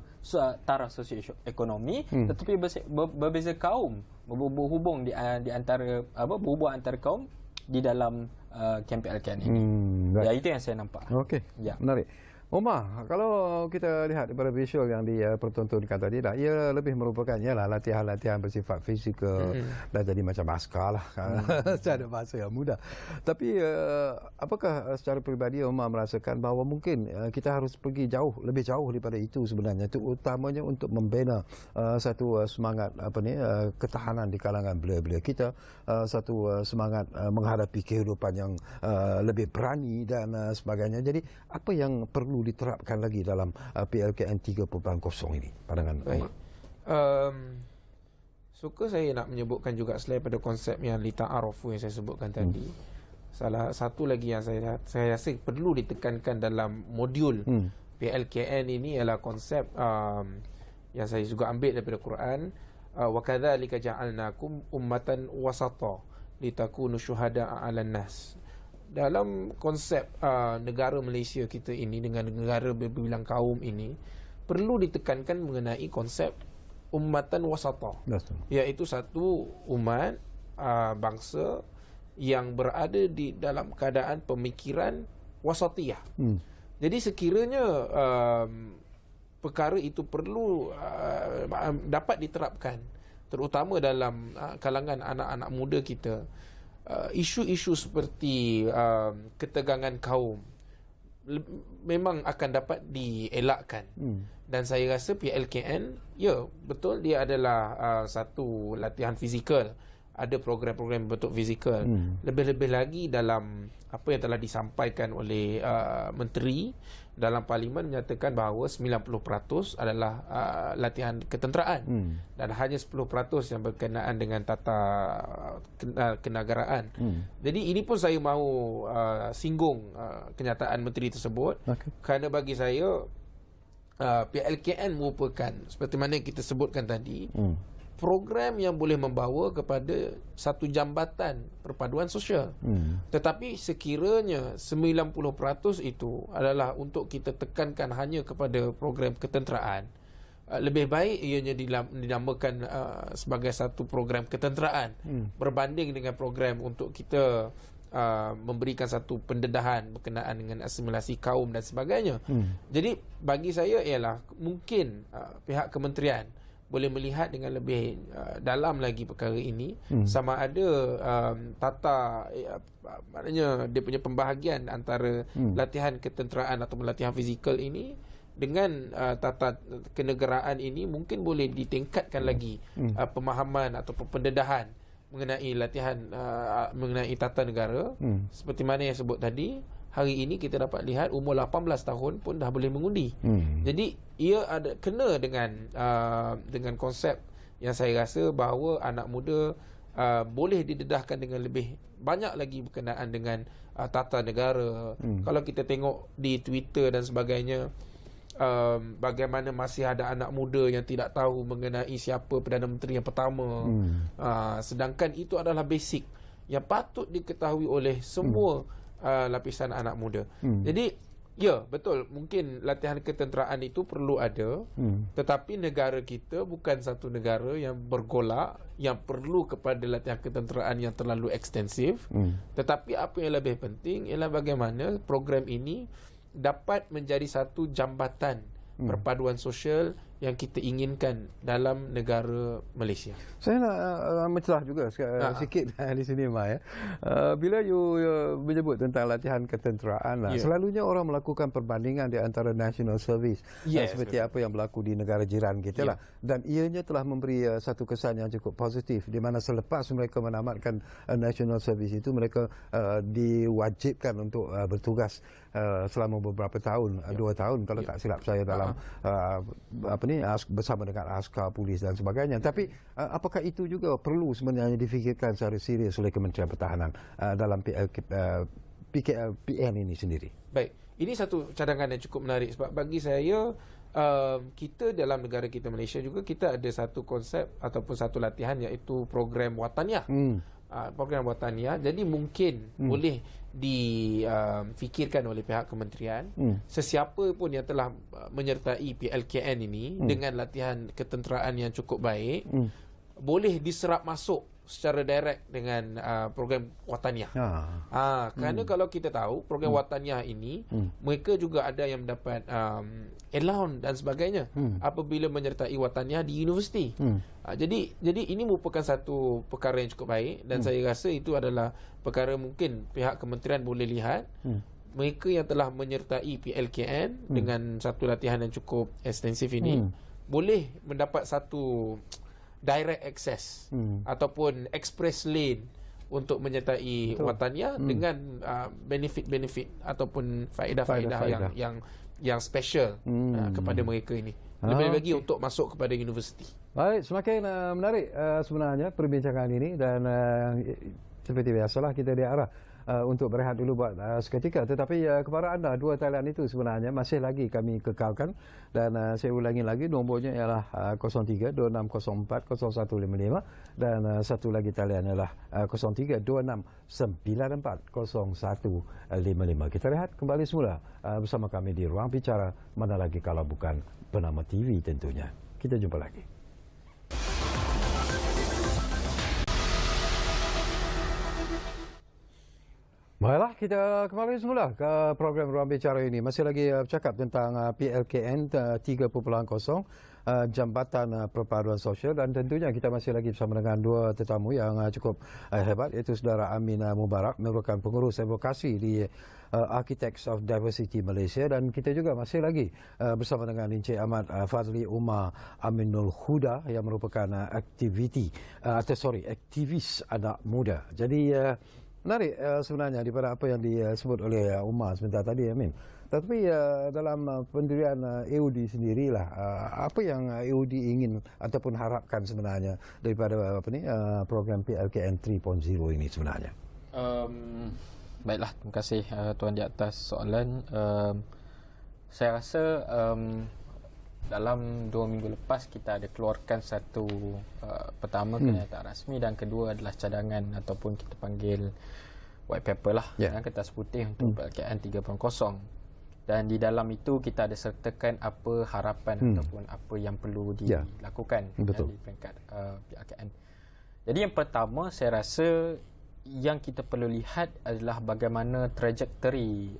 taraf sosioekonomi, tetapi berbeza kaum, berhubung di antara berhubung antara kaum di dalam KMPLKN ini. Ya, itu yang saya nampak. Okey, menarik. Omar, kalau kita lihat daripada visual yang dipertontonkan tadi dah, ia lebih merupakan latihan-latihan bersifat fizikal dan jadi macam askar lah secara bahasa yang mudah. Tapi apakah secara peribadi Omar merasakan bahawa mungkin kita harus pergi lebih jauh daripada itu sebenarnya, itu utamanya untuk membina satu semangat ketahanan di kalangan belia-belia kita, satu semangat menghadapi kehidupan yang lebih berani dan sebagainya. Jadi apa yang perlu diterapkan lagi dalam PLKN 3.0 ini pandangan Omar? Suka saya nak menyebutkan juga selain pada konsep yang lita'arufu yang saya sebutkan tadi, salah satu lagi yang saya rasa perlu ditekankan dalam modul PLKN ini ialah konsep yang saya juga ambil daripada Quran, wa kadzalika ja'alnakum ummatan wasata litakunu syuhada'a 'alan nas. Dalam konsep negara Malaysia kita ini dengan negara berbilang kaum ini, perlu ditekankan mengenai konsep ummatan wasata, iaitu satu umat bangsa yang berada di dalam keadaan pemikiran wasatiyah. Jadi sekiranya perkara itu perlu dapat diterapkan, terutama dalam kalangan anak-anak muda kita, isu-isu seperti ketegangan kaum memang akan dapat dielakkan. Dan saya rasa PLKN, betul, dia adalah satu latihan fizikal, ada program-program bentuk fizikal. Lebih-lebih lagi dalam apa yang telah disampaikan oleh menteri dalam parlimen, menyatakan bahawa 90% adalah latihan ketenteraan dan hanya 10% yang berkenaan dengan tata kenegaraan. Jadi ini pun saya mahu singgung kenyataan menteri tersebut, kerana bagi saya PLKN merupakan, seperti mana kita sebutkan tadi, program yang boleh membawa kepada satu jambatan perpaduan sosial. Tetapi sekiranya 90% itu adalah untuk kita tekankan hanya kepada program ketenteraan, lebih baik ianya dinamakan sebagai satu program ketenteraan berbanding dengan program untuk kita memberikan satu pendedahan berkenaan dengan asimilasi kaum dan sebagainya. Jadi bagi saya ialah mungkin pihak kementerian boleh melihat dengan lebih dalam lagi perkara ini, sama ada maknanya dia punya pembahagian antara latihan ketenteraan atau latihan fizikal ini dengan tata kenegaraan ini mungkin boleh ditingkatkan lagi pemahaman atau pendedahan mengenai latihan mengenai tata negara. Seperti mana yang sebut tadi, hari ini kita dapat lihat umur 18 tahun pun dah boleh mengundi. Jadi ia ada kena dengan konsep yang saya rasa bahawa anak muda boleh didedahkan dengan lebih banyak lagi berkenaan dengan tata negara. Kalau kita tengok di Twitter dan sebagainya, bagaimana masih ada anak muda yang tidak tahu mengenai siapa Perdana Menteri yang pertama. Sedangkan itu adalah basic yang patut diketahui oleh semua lapisan anak muda. Jadi betul, mungkin latihan ketenteraan itu perlu ada, tetapi negara kita bukan satu negara yang bergolak yang perlu kepada latihan ketenteraan yang terlalu ekstensif. Tetapi apa yang lebih penting ialah bagaimana program ini dapat menjadi satu jambatan perpaduan sosial yang kita inginkan dalam negara Malaysia. Saya nak mencelah juga sikit di sini, Ma. Bila you menyebut tentang latihan ketenteraan, selalunya orang melakukan perbandingan di antara national service seperti apa yang berlaku di negara jiran kita lah. Dan ianya telah memberi satu kesan yang cukup positif, di mana selepas mereka menamatkan national service itu, mereka diwajibkan untuk bertugas selama beberapa tahun, 2 tahun kalau tak silap saya, dalam bersama dengan askar, polis dan sebagainya. Tapi apakah itu juga perlu sebenarnya difikirkan secara serius oleh Kementerian Pertahanan dalam PN ini sendiri? Baik, ini satu cadangan yang cukup menarik, sebab bagi saya kita dalam negara kita Malaysia juga kita ada satu konsep ataupun satu latihan, iaitu program Wataniah. Program Wataniah. Jadi mungkin boleh difikirkan oleh pihak kementerian, sesiapa pun yang telah menyertai PLKN ini dengan latihan ketenteraan yang cukup baik, boleh diserap masuk secara direct dengan program Wataniah. Kerana kalau kita tahu program Wataniah ini mereka juga ada yang mendapat allowance dan sebagainya apabila menyertai Wataniah di universiti. Jadi ini merupakan satu perkara yang cukup baik dan saya rasa itu adalah perkara mungkin pihak kementerian boleh lihat mereka yang telah menyertai PLKN dengan satu latihan yang cukup ekstensif ini boleh mendapat satu direct access ataupun express lane untuk menyertai Wataniah dengan benefit-benefit ataupun faedah-faedah yang special kepada mereka ini. Lebih lagi untuk masuk kepada universiti. Baik, semakin menarik sebenarnya perbincangan ini dan seperti biasalah kita diarah untuk berehat dulu buat seketika. Tetapi kepada anda, dua talian itu sebenarnya masih lagi kami kekalkan dan saya ulangi lagi, nombornya ialah 03-2604-0155 dan satu lagi talian ialah 03-2694-0155. Kita rehat kembali semula bersama kami di Ruang Bicara, mana lagi kalau bukan Bernama TV tentunya. Kita jumpa lagi. Baiklah, kita kembali semula ke program Ruang Bicara ini. Masih lagi bercakap tentang PLKN 3.0, Jambatan Perpaduan Sosial, dan tentunya kita masih lagi bersama dengan dua tetamu yang cukup hebat, iaitu Saudara Amin Mubarak, merupakan pengurus advokasi di Architects of Diversity Malaysia, dan kita juga masih lagi bersama dengan Encik Ahmad Fazli Umar Aminul Huda yang merupakan aktivis anak muda. Jadi menarik sebenarnya daripada apa yang disebut oleh Umar sebentar tadi, Amin. Tetapi dalam pendirian AUD sendirilah, apa yang AUD ingin ataupun harapkan sebenarnya daripada program PLKN 3.0 ini sebenarnya? Baiklah, terima kasih Tuan di atas soalan. Saya rasa dalam 2 minggu lepas kita ada keluarkan satu pertama kenyataan rasmi dan kedua adalah cadangan ataupun kita panggil white paper lah, kertas putih untuk PLKN 3.0. Dan di dalam itu kita ada sertakan apa harapan ataupun apa yang perlu dilakukan di peringkat PLKN. Jadi yang pertama saya rasa yang kita perlu lihat adalah bagaimana trajektori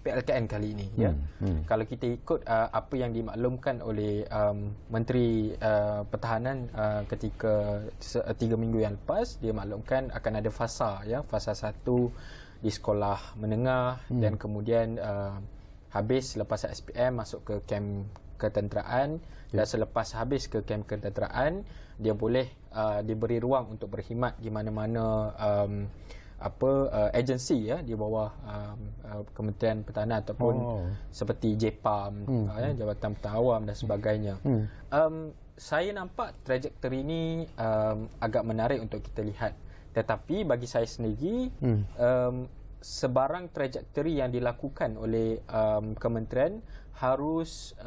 PLKN kali ini. Kalau kita ikut apa yang dimaklumkan oleh Menteri Pertahanan ketika 3 minggu yang lepas, dia maklumkan akan ada fasa, fasa 1 di sekolah menengah dan kemudian habis selepas SPM masuk ke kem ketenteraan dan selepas habis ke kem ketenteraan dia boleh diberi ruang untuk berkhidmat di mana-mana agensi di bawah Kementerian Pertahanan ataupun seperti JPAM, Jabatan Pertahanan Awam dan sebagainya. Saya nampak trajektori ini agak menarik untuk kita lihat. Tetapi bagi saya sendiri sebarang trajektori yang dilakukan oleh kementerian harus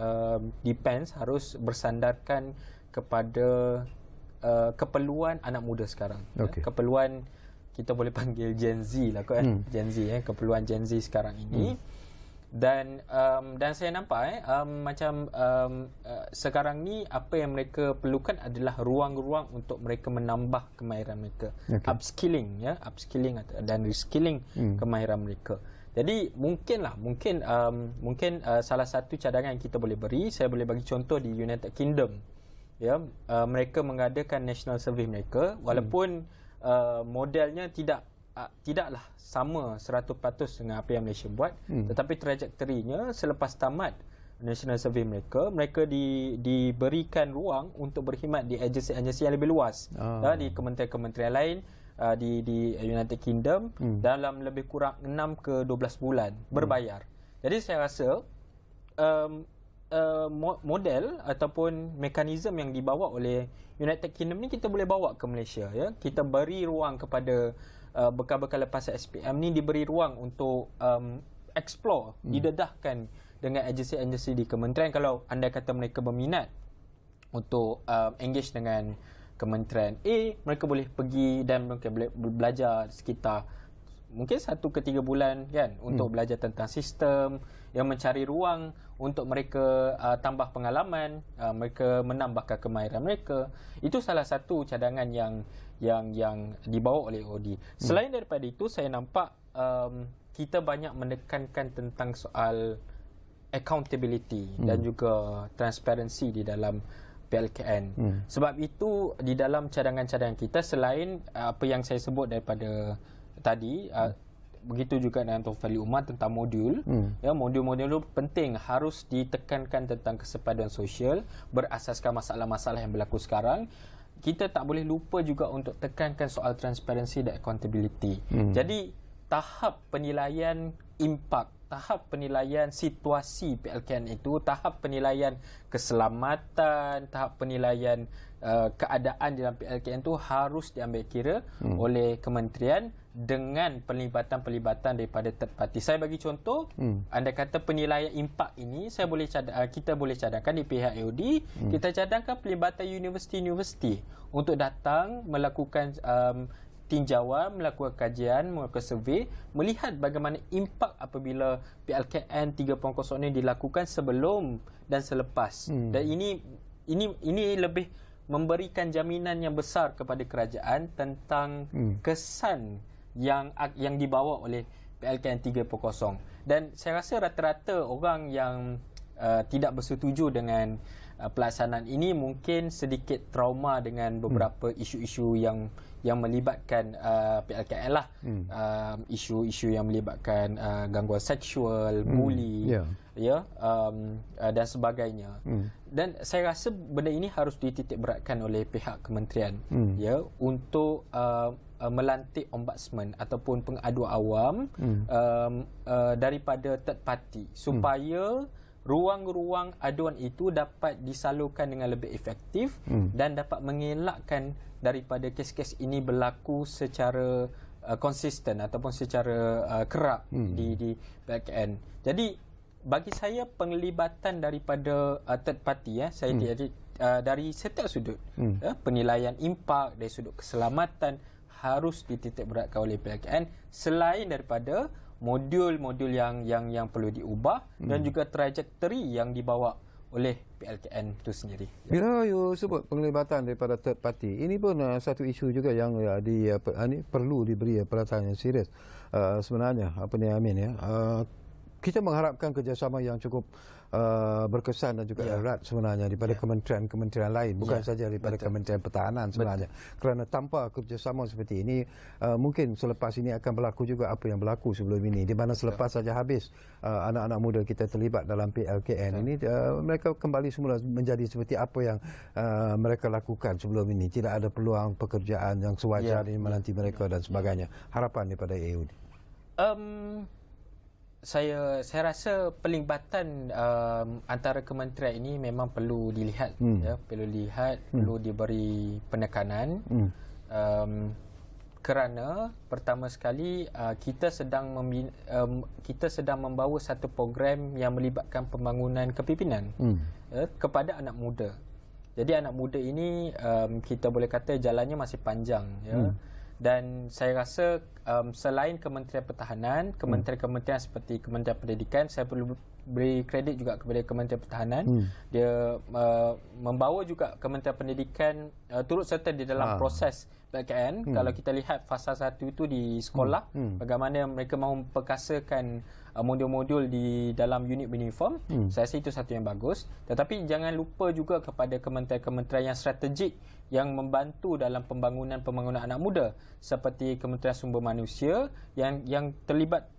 harus bersandarkan kepada keperluan anak muda sekarang. Keperluan kita boleh panggil Gen Z lah kan, Gen Z keperluan Gen Z sekarang ini. Dan saya nampak macam sekarang ni apa yang mereka perlukan adalah ruang-ruang untuk mereka menambah kemahiran mereka, upskilling dan reskilling kemahiran mereka. Jadi mungkin salah satu cadangan yang kita boleh beri, saya boleh bagi contoh di United Kingdom, mereka mengadakan national survey mereka, walaupun modelnya tidaklah sama 100% dengan apa yang Malaysia buat, tetapi trajektorinya selepas tamat national survey mereka diberikan ruang untuk berkhidmat di agensi-agensi yang lebih luas, di kementerian-kementerian lain di United Kingdom dalam lebih kurang 6 ke 12 bulan berbayar. Jadi saya rasa model ataupun mekanisme yang dibawa oleh United Kingdom ni kita boleh bawa ke Malaysia. Kita beri ruang kepada bekal-bekal lepas SPM ni, diberi ruang untuk explore, didedahkan dengan agensi-agensi di kementerian. Kalau anda kata mereka berminat untuk engage dengan kementerian A, mereka boleh pergi dan mereka boleh belajar sekitar mungkin 1 ke 3 bulan kan untuk belajar tentang sistem, yang mencari ruang untuk mereka tambah pengalaman, mereka menambahkan kemahiran mereka. Itu salah satu cadangan yang dibawa oleh AOD. Selain daripada itu, saya nampak kita banyak menekankan tentang soal accountability dan juga transparansi di dalam PLKN. Sebab itu di dalam cadangan-cadangan kita, selain apa yang saya sebut daripada tadi, begitu juga dengan Tuan Fali Umar tentang modul, ya, modul-modul itu penting, harus ditekankan tentang kesepadan sosial berasaskan masalah-masalah yang berlaku sekarang. Kita tak boleh lupa juga untuk tekankan soal transparansi dan accountability. Jadi tahap penilaian impak, tahap penilaian situasi PLKN itu, tahap penilaian keselamatan, tahap penilaian keadaan dalam PLKN itu harus diambil kira oleh kementerian dengan pelibatan-pelibatan daripada third party. Saya bagi contoh, anda kata penilaian impak ini kita boleh cadangkan di pihak AOD, kita cadangkan pelibatan universiti-universiti untuk datang melakukan tinjauan, melakukan kajian, melakukan survey, melihat bagaimana impak apabila PLKN 3.0 ini dilakukan sebelum dan selepas. Dan ini lebih memberikan jaminan yang besar kepada kerajaan tentang kesan yang dibawa oleh PLKN 3.0. Dan saya rasa rata-rata orang yang tidak bersetuju dengan pelaksanaan ini mungkin sedikit trauma dengan beberapa isu-isu yang melibatkan PLKN lah. Isu-isu yang melibatkan gangguan seksual, bully, dan sebagainya. Dan saya rasa benda ini harus dititik beratkan oleh pihak kementerian, ya, untuk melantik ombudsman ataupun pengadu awam daripada third party, supaya ruang-ruang aduan itu dapat disalurkan dengan lebih efektif dan dapat mengelakkan daripada kes-kes ini berlaku secara konsisten ataupun secara kerap di PLKN. Jadi bagi saya penglibatan daripada third party, saya dari setiap sudut, penilaian impak dari sudut keselamatan harus dititik beratkan oleh PLKN, selain daripada modul-modul yang perlu diubah dan juga trajektori yang dibawa oleh PLKN itu sendiri. Bila you sebut penglibatan daripada third party, ini pun satu isu juga yang perlu diberi perhatian yang serius sebenarnya. Apa ni Amin, ya? Kita mengharapkan kerjasama yang cukup berkesan dan juga erat sebenarnya daripada kementerian-kementerian lain, bukan saja daripada Kementerian Pertahanan sebenarnya. Kerana tanpa kerjasama seperti ini, mungkin selepas ini akan berlaku juga apa yang berlaku sebelum ini, di mana selepas saja habis anak-anak muda kita terlibat dalam PLKN ini, mereka kembali semula menjadi seperti apa yang mereka lakukan sebelum ini. Tidak ada peluang pekerjaan yang sewajar ini menanti mereka dan sebagainya. Harapan daripada AOD. Saya rasa pelibatan antara kementerian ini memang perlu dilihat, perlu diberi penekanan, kerana pertama sekali kita sedang membawa satu program yang melibatkan pembangunan kepimpinan kepada anak muda. Jadi anak muda ini kita boleh kata jalannya masih panjang, dan saya rasa selain Kementerian Pertahanan, kementerian-kementerian seperti Kementerian Pendidikan, saya perlu beri kredit juga kepada Kementerian Pertahanan. Dia membawa juga Kementerian Pendidikan turut serta di dalam proses PLKN. Kalau kita lihat fasa 1 itu di sekolah, bagaimana mereka mahu memperkasakan modul-modul di dalam unit uniform, saya rasa itu satu yang bagus. Tetapi jangan lupa juga kepada kementerian-kementerian yang strategik yang membantu dalam pembangunan anak muda, seperti Kementerian Sumber Manusia yang terlibat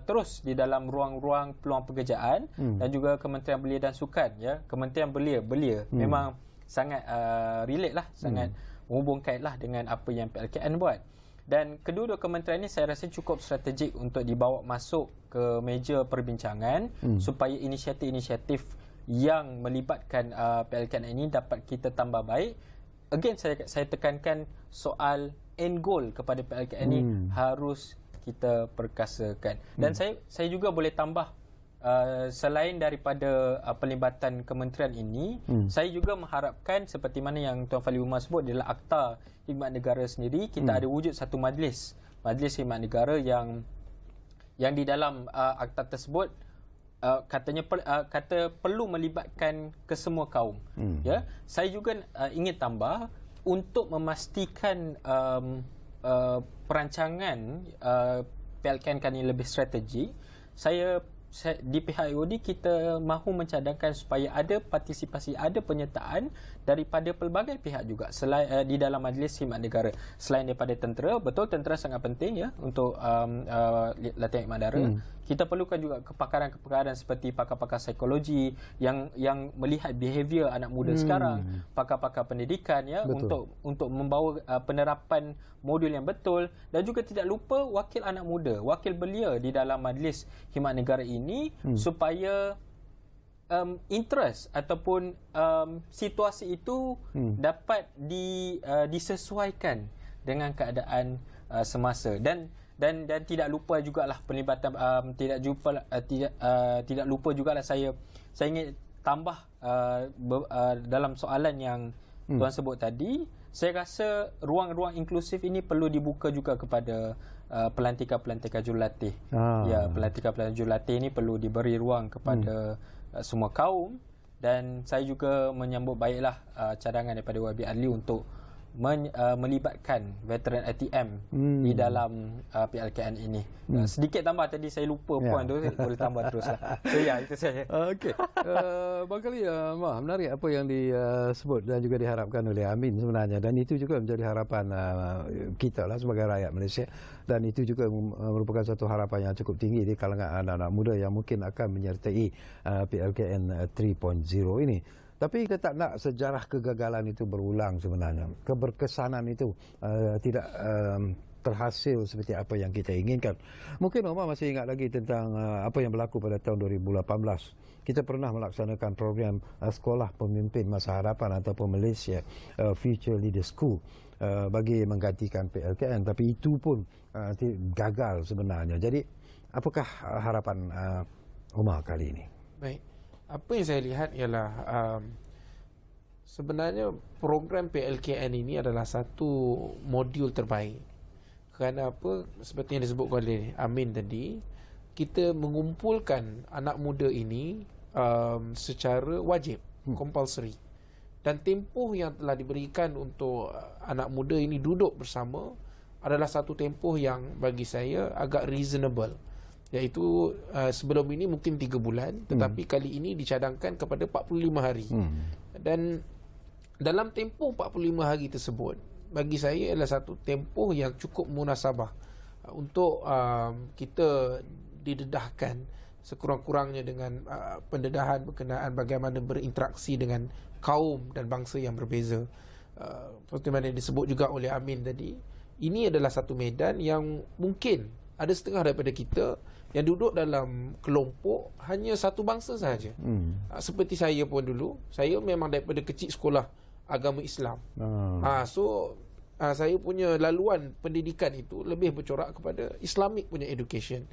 terus di dalam ruang-ruang peluang pekerjaan, dan juga Kementerian Belia dan Sukan, Kementerian Belia memang sangat relate lah, sangat menghubung kait lah dengan apa yang PLKN buat. Dan kedua-dua kementerian ini saya rasa cukup strategik untuk dibawa masuk ke meja perbincangan, supaya inisiatif-inisiatif yang melibatkan PLKN ini dapat kita tambah baik. Again, saya tekankan soal end goal kepada PLKN ini harus kita perkasakan. Dan saya juga boleh tambah, selain daripada pelibatan kementerian ini, saya juga mengharapkan seperti mana yang Tuan Fali Umar sebut dalam Akta Khidmat Negara sendiri, kita ada wujud satu majlis Majlis Khidmat Negara yang di dalam akta tersebut kata perlu melibatkan kesemua kaum. Ya, saya juga ingin tambah untuk memastikan perancangan PLKN kali ini lebih strategi. Saya di pihak IOD kita mahu mencadangkan supaya ada partisipasi, ada penyertaan daripada pelbagai pihak juga selain di dalam Majlis Khidmat Negara. Selain daripada tentera, betul tentera sangat penting ya untuk latihan khidmat dara. Kita perlukan juga kepakaran-kepakaran seperti pakar-pakar psikologi yang melihat behavior anak muda sekarang, pakar-pakar pendidikan ya, untuk membawa penerapan modul yang betul, dan juga tidak lupa wakil anak muda, wakil belia di dalam Majlis Khidmat Negara ini supaya interest ataupun situasi itu dapat disesuaikan dengan keadaan semasa, dan tidak lupa jugalah pelibatan tidak lupa jugalah saya ingin tambah dalam soalan yang tuan sebut tadi. Saya rasa ruang-ruang inklusif ini perlu dibuka juga kepada pelantikan-pelantikan jurulatih. Ya, pelantikan-pelantikan jurulatih ini perlu diberi ruang kepada semua kaum, dan saya juga menyambut baiklah cadangan daripada YB Adli untuk melibatkan veteran ATM di dalam PLKN ini. Sedikit tambah tadi saya lupa poin tu, boleh tambah teruslah. So ya, itu saja. Okey. Barangkali menarik apa yang disebut dan juga diharapkan oleh Amin sebenarnya, dan itu juga menjadi harapan kita lah sebagai rakyat Malaysia, dan itu juga merupakan satu harapan yang cukup tinggi di kalangan anak-anak muda yang mungkin akan menyertai PLKN 3.0 ini. Tapi kita tak nak sejarah kegagalan itu berulang sebenarnya. Keberkesanan itu tidak terhasil seperti apa yang kita inginkan. Mungkin Omar masih ingat lagi tentang apa yang berlaku pada tahun 2018. Kita pernah melaksanakan program Sekolah Pemimpin Masa Hadapan ataupun Malaysia Future Leader School bagi menggantikan PLKN. Tapi itu pun gagal sebenarnya. Jadi apakah harapan Omar kali ini? Baik. Apa yang saya lihat ialah sebenarnya program PLKN ini adalah satu modul terbaik. Kerana apa? Seperti yang disebutkan oleh Amin tadi, kita mengumpulkan anak muda ini secara wajib, compulsory. Dan tempoh yang telah diberikan untuk anak muda ini duduk bersama adalah satu tempoh yang bagi saya agak reasonable. Iaitu sebelum ini mungkin 3 bulan, tetapi kali ini dicadangkan kepada 45 hari. Dan dalam tempoh 45 hari tersebut, bagi saya adalah satu tempoh yang cukup munasabah untuk kita didedahkan sekurang-kurangnya dengan pendedahan berkenaan bagaimana berinteraksi dengan kaum dan bangsa yang berbeza. Seperti mana disebut juga oleh Amin tadi, ini adalah satu medan yang mungkin ada setengah daripada kita yang duduk dalam kelompok hanya satu bangsa sahaja. Seperti saya pun dulu, saya memang daripada kecil sekolah agama Islam. Saya punya laluan pendidikan itu lebih bercorak kepada Islamic punya education.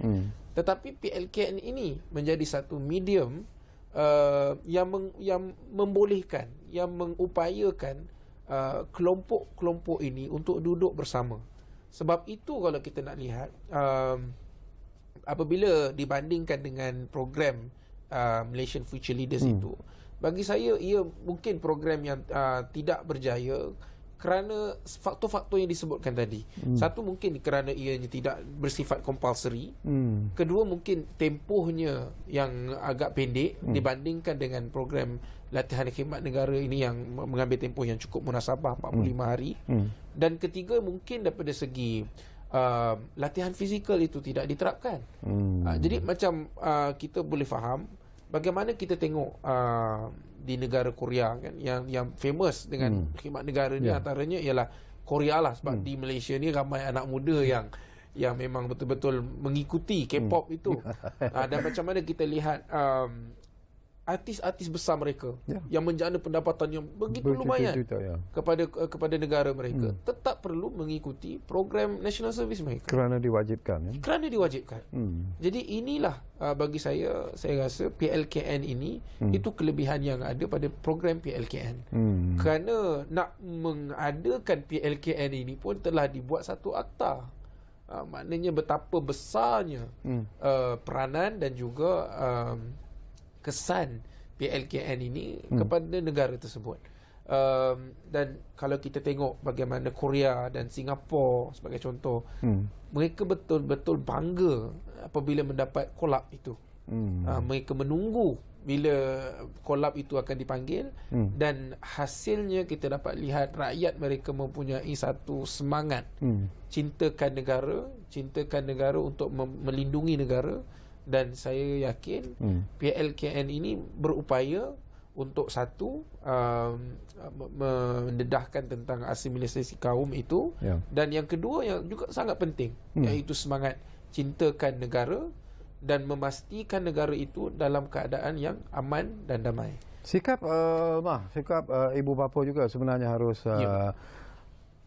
Tetapi PLKN ini menjadi satu medium yang membolehkan, yang mengupayakan kelompok-kelompok ini untuk duduk bersama. Sebab itu kalau kita nak lihat, apabila dibandingkan dengan program Malaysian Future Leaders itu, bagi saya ia mungkin program yang tidak berjaya kerana faktor-faktor yang disebutkan tadi. Satu, mungkin kerana ianya tidak bersifat compulsory. Kedua, mungkin tempohnya yang agak pendek dibandingkan dengan program latihan khidmat negara ini yang mengambil tempoh yang cukup munasabah 45 hari. Dan ketiga, mungkin daripada segi latihan fizikal itu tidak diterapkan. Jadi macam kita boleh faham bagaimana kita tengok di negara Korea kan, yang famous dengan khidmat negara ni, antaranya ialah Korea lah, sebab di Malaysia ni ramai anak muda yang memang betul-betul mengikuti K-pop itu. Dan macam mana kita lihat artis-artis besar mereka yang menjana pendapatan yang begitu lumayan kepada negara mereka, tetap perlu mengikuti program National Service mereka kerana diwajibkan. Jadi inilah bagi saya rasa PLKN ini itu kelebihan yang ada pada program PLKN. Kerana nak mengadakan PLKN ini pun telah dibuat satu akta maknanya betapa besarnya peranan dan juga kesan PLKN ini kepada negara tersebut. Dan kalau kita tengok bagaimana Korea dan Singapura sebagai contoh, mereka betul-betul bangga apabila mendapat kolab itu. Mereka menunggu bila kolab itu akan dipanggil, dan hasilnya kita dapat lihat rakyat mereka mempunyai satu semangat cintakan negara untuk melindungi negara. Dan saya yakin PLKN ini berupaya untuk satu mendedahkan tentang asimilisasi kaum itu, dan yang kedua yang juga sangat penting, iaitu semangat cintakan negara dan memastikan negara itu dalam keadaan yang aman dan damai. Sikap ibu bapa juga sebenarnya harus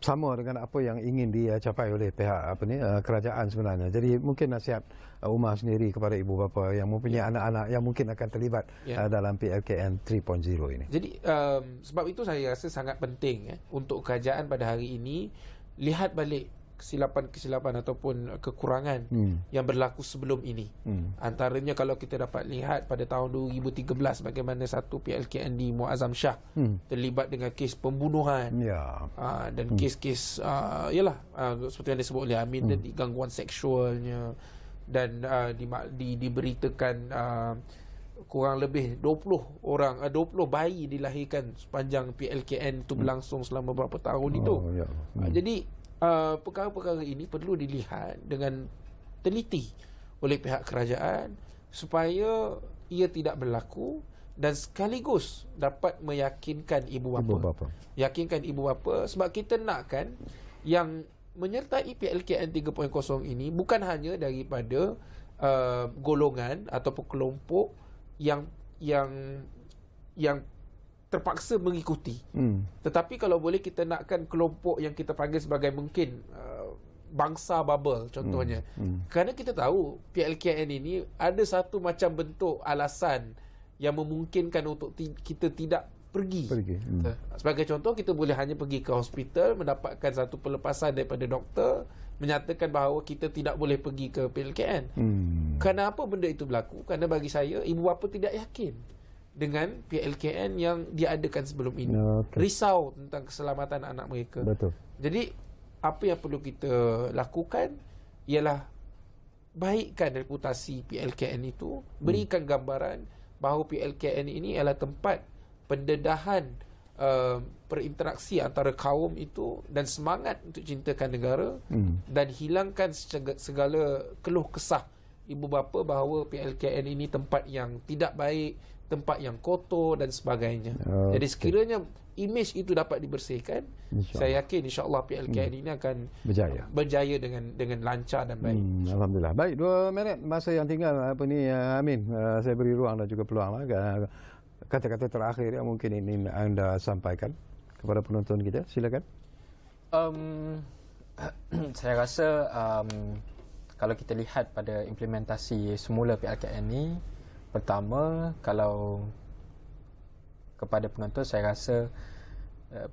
sama dengan apa yang ingin dicapai oleh pihak kerajaan sebenarnya. Jadi mungkin nasihat Umar sendiri kepada ibu bapa yang mempunyai anak-anak yang mungkin akan terlibat dalam PLKN 3.0 ini. Jadi sebab itu saya rasa sangat penting untuk kerajaan pada hari ini lihat balik kesilapan-kesilapan ataupun kekurangan yang berlaku sebelum ini. Antaranya kalau kita dapat lihat pada tahun 2013 bagaimana satu PLKN di Muazzam Shah terlibat dengan kes pembunuhan dan kes-kes seperti yang disebut oleh Amin, dan gangguan seksualnya, dan diberitakan kurang lebih 20 bayi dilahirkan sepanjang PLKN itu berlangsung selama beberapa tahun itu. Jadi perkara-perkara ini perlu dilihat dengan teliti oleh pihak kerajaan supaya ia tidak berlaku, dan sekaligus dapat meyakinkan ibu bapa. Yakinkan ibu bapa, sebab kita nakkan yang menyertai PLKN 3.0 ini bukan hanya daripada golongan ataupun kelompok yang terpaksa mengikuti. Tetapi kalau boleh kita nakkan kelompok yang kita panggil sebagai mungkin bangsa bubble contohnya. Kerana kita tahu PLKN ini ada satu macam bentuk alasan yang memungkinkan untuk kita tidak pergi. Sebagai contoh, kita boleh hanya pergi ke hospital, mendapatkan satu pelepasan daripada doktor menyatakan bahawa kita tidak boleh pergi ke PLKN. Kenapa benda itu berlaku? Kerana bagi saya, ibu bapa tidak yakin dengan PLKN yang diadakan sebelum ini. Risau tentang keselamatan anak mereka. Jadi apa yang perlu kita lakukan ialah baikkan reputasi PLKN itu, berikan gambaran bahawa PLKN ini adalah tempat pendedahan perinteraksi antara kaum itu dan semangat untuk cintakan negara, dan hilangkan segala keluh kesah ibu bapa bahawa PLKN ini tempat yang tidak baik, tempat yang kotor dan sebagainya. Jadi sekiranya imej itu dapat dibersihkan, saya yakin insya-Allah PLKN ini akan berjaya dengan lancar dan baik. Alhamdulillah. Baik, 2 minit masa yang tinggal Amin. Saya beri ruang dan juga peluang kata-kata terakhir yang mungkin ini anda sampaikan kepada penonton kita. Silakan. Saya rasa kalau kita lihat pada implementasi semula PLKN ini, pertama, kalau kepada penonton, saya rasa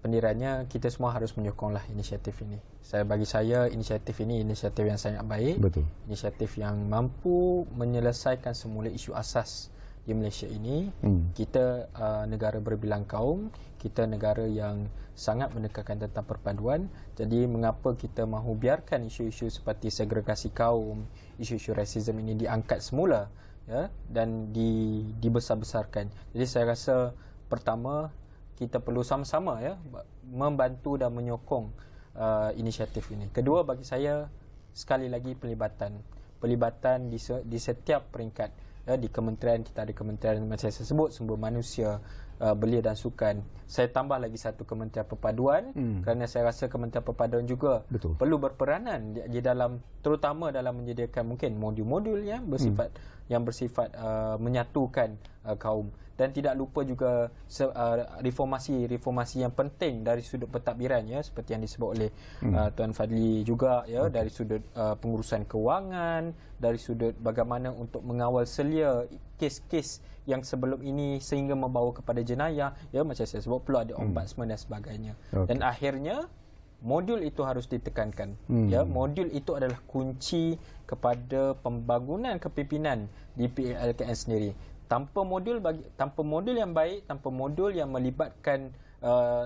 pendiranya kita semua harus menyokonglah inisiatif ini. Bagi saya, inisiatif ini inisiatif yang sangat baik. Inisiatif yang mampu menyelesaikan semula isu asas di Malaysia ini. Kita negara berbilang kaum, kita negara yang sangat menekankan tentang perpaduan. Jadi mengapa kita mahu biarkan isu-isu seperti segregasi kaum, isu-isu rasisme ini diangkat semula dan dibesar-besarkan. Jadi saya rasa pertama, kita perlu sama-sama membantu dan menyokong inisiatif ini. Kedua, bagi saya sekali lagi pelibatan di setiap peringkat. Di kementerian, kita ada kementerian macam saya sebut, sumber manusia, belia dan sukan. Saya tambah lagi satu kementerian perpaduan, kerana saya rasa kementerian perpaduan juga perlu berperanan di dalam, terutama dalam menyediakan mungkin modul-modul yang bersifat menyatukan kaum. Dan tidak lupa juga reformasi yang penting dari sudut pentadbiran, seperti yang disebut oleh Tuan Fadli juga, dari sudut pengurusan kewangan, dari sudut bagaimana untuk mengawal selia kes-kes yang sebelum ini sehingga membawa kepada jenayah, macam saya sebut, perlu ada ombudsman dan sebagainya. Dan akhirnya modul itu harus ditekankan. Ya, modul itu adalah kunci kepada pembangunan kepimpinan di PLKN sendiri. Tanpa modul yang baik, tanpa modul yang melibatkan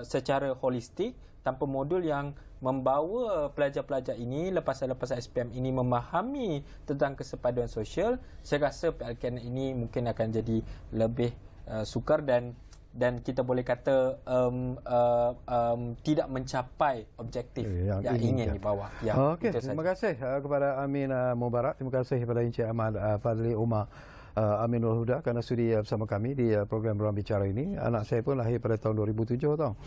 secara holistik, tanpa modul yang membawa pelajar-pelajar ini, lepasan-lepasan SPM ini memahami tentang kesepaduan sosial, saya rasa PLKN ini mungkin akan jadi lebih sukar dan kita boleh kata tidak mencapai objektif yang ingin dibawa. Ya, okey, terima kasih kepada Amin Mubarak, terima kasih kepada Encik Ahmad Fadli Umar Aminul Huda kerana sudi bersama kami di program Ruang Bicara ini. Anak saya pun lahir pada tahun 2007 tau.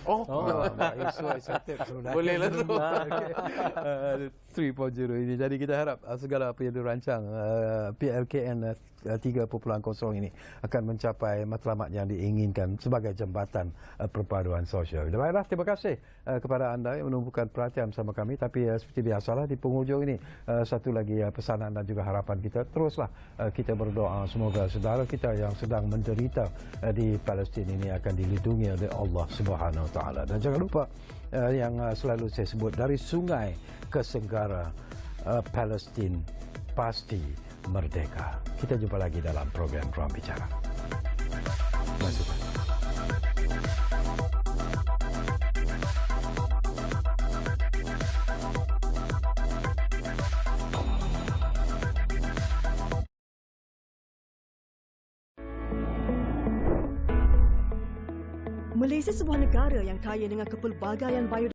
Boleh lah tu. 3.0 ini. Jadi kita harap segala apa yang dirancang PLKN 3.0 ini akan mencapai matlamat yang diinginkan sebagai jambatan perpaduan sosial. Baiklah, terima kasih kepada anda yang menumpukan perhatian bersama kami. Tapi seperti biasalah di penghujung ini, satu lagi pesanan dan juga harapan kita, teruslah kita berdoa semoga saudara kita yang sedang menderita di Palestin ini akan dilindungi oleh Allah Subhanahu Wa Taala. Dan jangan lupa yang selalu saya sebut, dari sungai ke senggara, Palestin pasti merdeka. Kita jumpa lagi dalam program Ruang Bicara. Terima kasih. Malaysia sebuah negara yang kaya dengan kepelbagaian